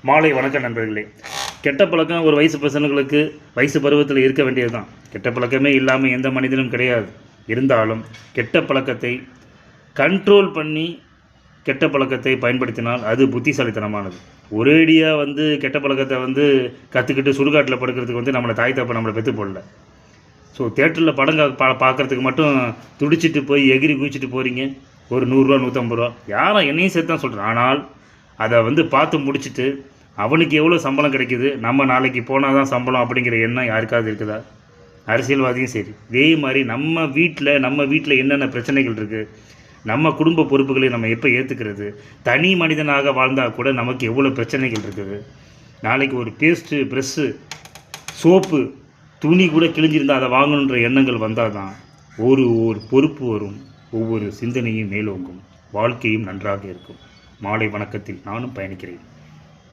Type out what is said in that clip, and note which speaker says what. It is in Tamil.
Speaker 1: மாலை வணக்கம் நண்பர்களே. கெட்ட பழக்கம் ஒரு வயசு பசங்களுக்கு வயசு பருவத்தில் இருக்க வேண்டியது தான். கெட்ட பழக்கமே இல்லாமல் எந்த மனிதனும் கிடையாது. இருந்தாலும் கெட்ட பழக்கத்தை கண்ட்ரோல் பண்ணி கெட்ட பழக்கத்தை பயன்படுத்தினால் அது புத்திசாலித்தனமானது. ஒரேடியாக கெட்ட பழக்கத்தை கற்றுக்கிட்டு சுடுகாட்டில் படுக்கிறதுக்கு நம்மளை தாய் தப்பை நம்மளை பெற்று போடல. ஸோ தேட்டரில் படம் பார்க்குறதுக்கு மட்டும் துடிச்சிட்டு போய் எகிரி குதிச்சிட்டு போகிறீங்க. ஒரு 100 ரூபா 150 ரூபா யாரும் என்னையும் சேர்த்து தான் சொல்கிறேன். ஆனால் அதை பார்த்து முடிச்சுட்டு அவனுக்கு எவ்வளோ சம்பளம் கிடைக்குது, நம்ம நாளைக்கு போனால் தான் சம்பளம் அப்படிங்கிற எண்ணம் யாருக்காவது இருக்குதா? அரசியல்வாதியும் சரி. இதே மாதிரி நம்ம வீட்டில் என்னென்ன பிரச்சனைகள் இருக்குது, நம்ம குடும்ப பொறுப்புகளை நம்ம எப்போ ஏற்றுக்கிறது, தனி மனிதனாக வாழ்ந்தால் கூட நமக்கு எவ்வளோ பிரச்சனைகள் இருக்குது. நாளைக்கு ஒரு பேஸ்ட்டு, ப்ரெஷ்ஷு, சோப்பு, துணி கூட கிழிஞ்சிருந்தால் அதை வாங்கணுன்ற எண்ணங்கள் வந்தால் தான் ஒரு பொறுப்பு வரும். ஒவ்வொரு சிந்தனையும் மேலோங்கும், வாழ்க்கையும் நன்றாக இருக்கும். மாலை வணக்கத்தில் நானும் பயணிக்கிறேன்.